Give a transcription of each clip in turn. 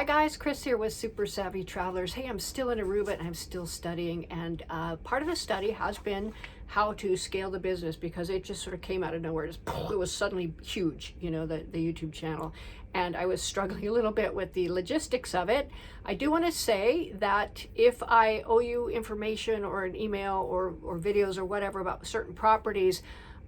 Hi guys, Chris here with Super Savvy Travelers. Hey, I'm still in Aruba and I'm still studying, and part of the study has been how to scale the business because it just sort of came out of nowhere. It was suddenly huge, the YouTube channel, and I was struggling a little bit with the logistics of it. I do want to say that if I owe you information or an email or videos or whatever about certain properties,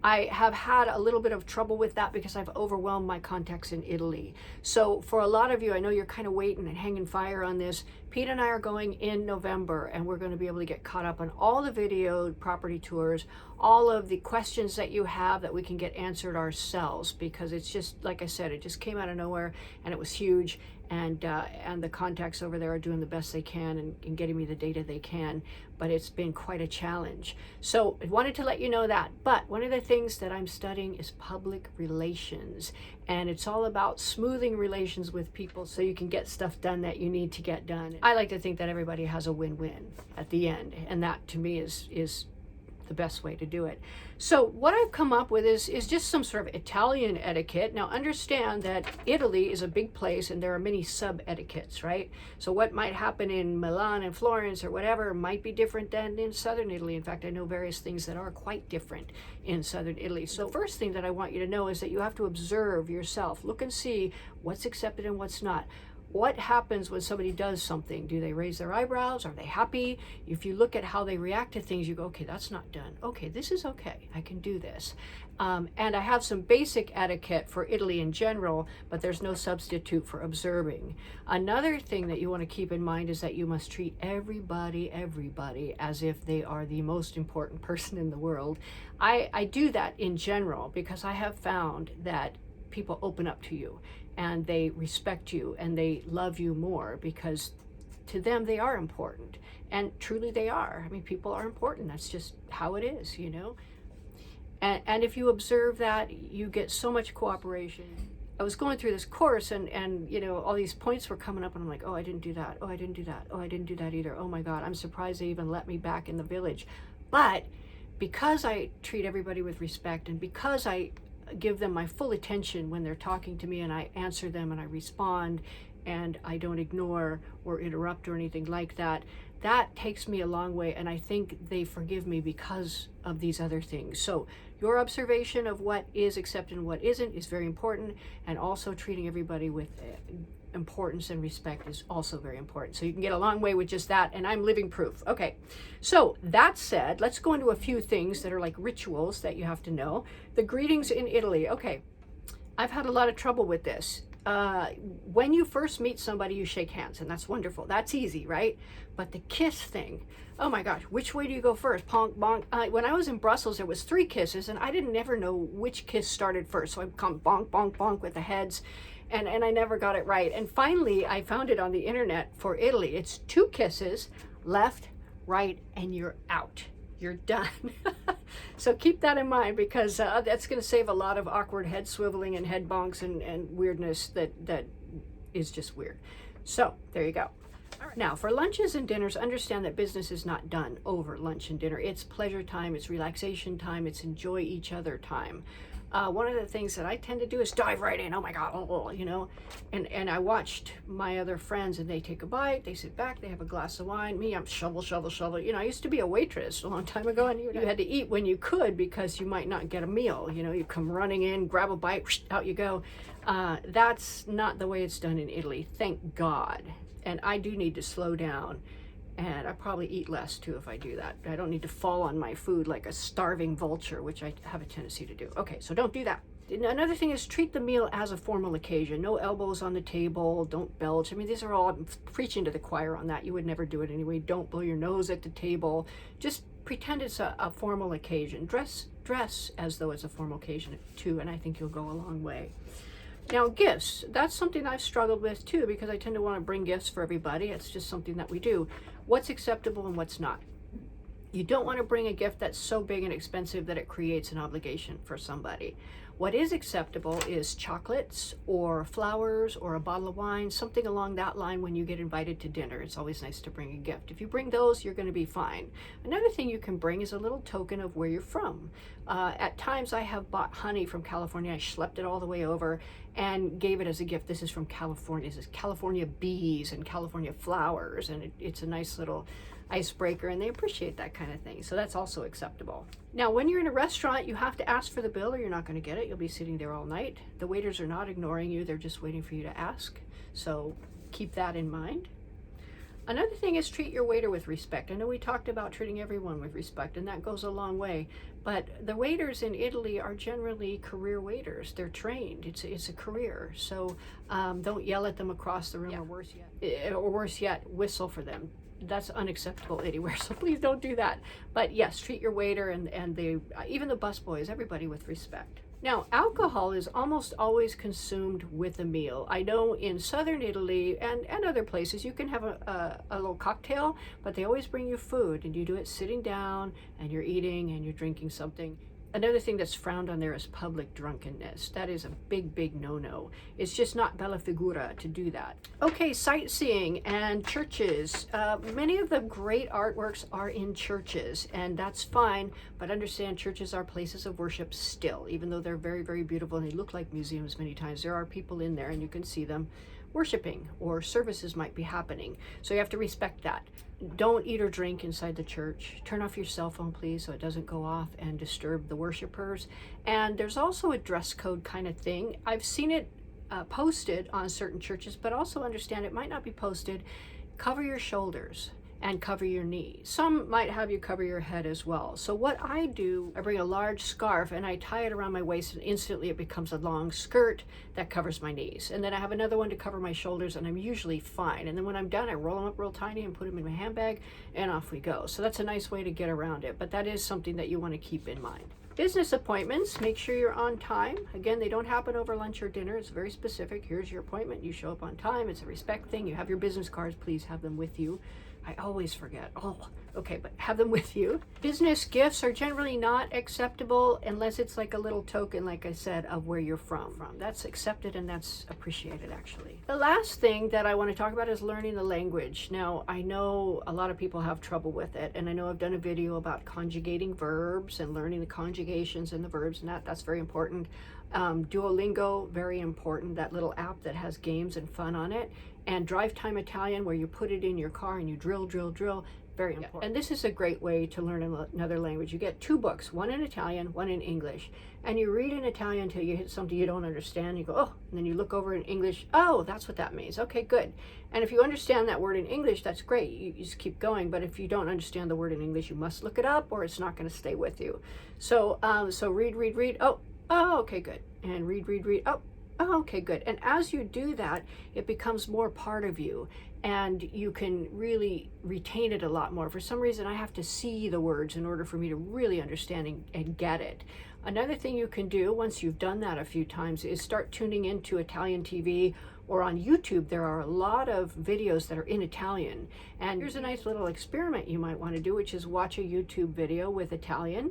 I have had a little bit of trouble with that because I've overwhelmed my contacts in Italy. So for a lot of you, I know you're kind of waiting and hanging fire on this. Pete and I are going in November, and we're going to be able to get caught up on all the video property tours, all of the questions that you have that we can get answered ourselves, because it's just, like I said, it just came out of nowhere and it was huge. And the contacts over there are doing the best they can and getting me the data they can, but it's been quite a challenge. So I wanted to let you know that. But one of the things that I'm studying is public relations, and it's all about smoothing relations with people so you can get stuff done that you need to get done. I like to think that everybody has a win-win at the end, and that to me is the best way to do it. So what I've come up with is just some sort of Italian etiquette. Now understand that Italy is a big place and there are many sub-etiquettes, right? So what might happen in Milan and Florence or whatever might be different than in southern Italy. In fact, I know various things that are quite different in southern Italy. So the first thing that I want you to know is that you have to observe yourself. Look and see what's accepted and what's not. What happens when somebody does something? Do they raise their eyebrows? Are they happy? If you look at how they react to things, you go, okay, that's not done. Okay, this is okay. I can do this. And I have some basic etiquette for Italy in general, but there's no substitute for observing. Another thing that you want to keep in mind is that you must treat everybody as if they are the most important person in the world. I do that in general because I have found that people open up to you and they respect you and they love you more because to them they are important, and truly they are. I mean, people are important. That's just how it is, and if you observe that, you get so much cooperation. I was going through this course and all these points were coming up and I'm like, oh, I didn't do that. Oh, I didn't do that. Oh, I didn't do that either. Oh my God, I'm surprised they even let me back in the village. But because I treat everybody with respect and because I give them my full attention when they're talking to me, and I answer them and I respond and I don't ignore or interrupt or anything like that, that takes me a long way, and I think they forgive me because of these other things. So your observation of what is accepted and what isn't is very important, and also treating everybody with importance and respect is also very important. So you can get a long way with just that, and I'm living proof. Okay, so that said, let's go into a few things that are like rituals that you have to know. The greetings in Italy. Okay, I've had a lot of trouble with this. When you first meet somebody, you shake hands, and that's wonderful. That's easy, right? But the kiss thing, oh my gosh, which way do you go first? Ponk, bonk. When I was in Brussels, there was 3 kisses, and I didn't never know which kiss started first. So I'd come bonk, bonk, bonk with the heads. And I never got it right. And finally, I found it on the internet for Italy. It's 2 kisses, left, right, and you're out. You're done. So keep that in mind, because that's going to save a lot of awkward head swiveling and head bonks and weirdness that is just weird. So there you go. All right. Now, for lunches and dinners, understand that business is not done over lunch and dinner. It's pleasure time, it's relaxation time, it's enjoy each other time. One of the things that I tend to do is dive right in. Oh my God, and I watched my other friends, and they take a bite, they sit back, they have a glass of wine. Me, I'm shovel. I used to be a waitress a long time ago, and you had to eat when you could because you might not get a meal. You come running in, grab a bite, out you go. That's not the way it's done in Italy, thank God. And I do need to slow down. And I probably eat less too if I do that. I don't need to fall on my food like a starving vulture, which I have a tendency to do. Okay, so don't do that. Another thing is treat the meal as a formal occasion. No elbows on the table, don't belch. I mean, these are all, I'm preaching to the choir on that. You would never do it anyway. Don't blow your nose at the table. Just pretend it's a formal occasion. Dress as though it's a formal occasion too, and I think you'll go a long way. Now, gifts, that's something I've struggled with too, because I tend to want to bring gifts for everybody. It's just something that we do. What's acceptable and what's not. You don't want to bring a gift that's so big and expensive that it creates an obligation for somebody. What is acceptable is chocolates or flowers or a bottle of wine, something along that line when you get invited to dinner. It's always nice to bring a gift. If you bring those, you're going to be fine. Another thing you can bring is a little token of where you're from. At times I have bought honey from California. I schlepped it all the way over and gave it as a gift. This is from California. This is California bees and California flowers, and it's a nice little icebreaker, and they appreciate that kind of thing. So that's also acceptable. Now, when you're in a restaurant, you have to ask for the bill or you're not going to get it. You'll be sitting there all night. The waiters are not ignoring you. They're just waiting for you to ask. So keep that in mind. Another thing is treat your waiter with respect. I know we talked about treating everyone with respect, and that goes a long way. But the waiters in Italy are generally career waiters. They're trained. It's a career. So don't yell at them across the room, or worse yet, whistle for them. That's unacceptable anywhere, so please don't do that. But yes, treat your waiter and even the busboys, everybody with respect. Now, alcohol is almost always consumed with a meal. I know in southern Italy and other places you can have a little cocktail, but they always bring you food, and you do it sitting down and you're eating and you're drinking something. Another thing that's frowned on there is public drunkenness. That is a big no-no. It's just not bella figura to do that. Okay, sightseeing and churches. Many of the great artworks are in churches, and that's fine, but understand churches are places of worship still, even though they're very beautiful and they look like museums many times. There are people in there and you can see them worshiping, or services might be happening. So you have to respect that. Don't eat or drink inside the church. Turn off your cell phone, please, so it doesn't go off and disturb the worshipers. And there's also a dress code kind of thing. I've seen it posted on certain churches, but also understand it might not be posted. Cover your shoulders and cover your knees. Some might have you cover your head as well. So what I do, I bring a large scarf and I tie it around my waist, and instantly it becomes a long skirt that covers my knees. And then I have another one to cover my shoulders, and I'm usually fine. And then when I'm done, I roll them up real tiny and put them in my handbag, and off we go. So that's a nice way to get around it, but that is something that you want to keep in mind. Business appointments, make sure you're on time. Again, they don't happen over lunch or dinner. It's very specific. Here's your appointment. You show up on time. It's a respect thing. You have your business cards. Please have them with you. I always forget. Oh, okay, but have them with you. Business gifts are generally not acceptable unless it's like a little token, like I said, of where you're from. That's accepted and that's appreciated, actually. The last thing that I want to talk about is learning the language. Now, I know a lot of people have trouble with it, and I know I've done a video about conjugating verbs and learning the conjugations and the verbs, and that's very important. Duolingo, very important, that little app that has games and fun on it. And Drive Time Italian, where you put it in your car and you drill, very important. And this is a great way to learn another language. You get 2 books, one in Italian, one in English. And you read in Italian until you hit something you don't understand. You go, oh, and then you look over in English. Oh, that's what that means. Okay, good. And if you understand that word in English, that's great. You just keep going. But if you don't understand the word in English, you must look it up or it's not going to stay with you. So, so read. Oh, okay, good. And read. Oh, okay, good. And as you do that, it becomes more part of you and you can really retain it a lot more. For some reason, I have to see the words in order for me to really understand and get it. Another thing you can do once you've done that a few times is start tuning into Italian TV, or on YouTube. There are a lot of videos that are in Italian. And here's a nice little experiment you might want to do, which is watch a YouTube video with Italian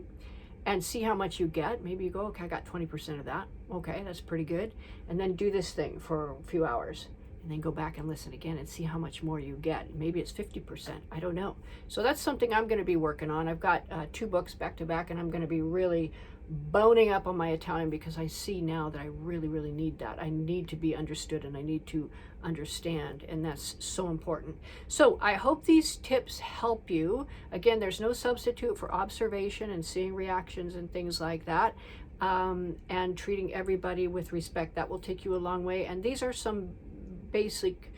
and see how much you get. Maybe you go, okay, I got 20% of that. Okay, that's pretty good. And then do this thing for a few hours and then go back and listen again and see how much more you get. Maybe it's 50%, I don't know. So that's something I'm gonna be working on. I've got 2 books back to back, and I'm gonna be really boning up on my Italian because I see now that I really need that. I need to be understood and I need to understand, and that's so important. So I hope these tips help you. Again, there's no substitute for observation and seeing reactions and things like that, and treating everybody with respect. That will take you a long way, and these are some basic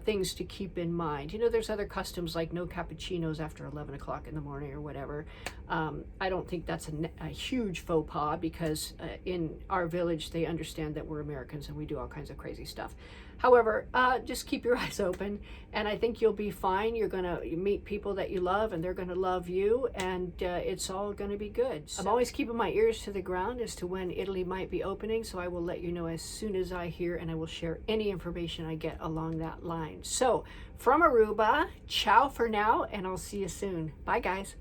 things to keep in mind. You know, there's other customs like no cappuccinos after 11 o'clock in the morning or whatever. I don't think that's a huge faux pas, because in our village they understand that we're Americans and we do all kinds of crazy stuff. However, just keep your eyes open, and I think you'll be fine. You're going to meet people that you love, and they're going to love you, and it's all going to be good. So I'm always keeping my ears to the ground as to when Italy might be opening, so I will let you know as soon as I hear, and I will share any information I get along that line. So from Aruba, ciao for now, and I'll see you soon. Bye, guys.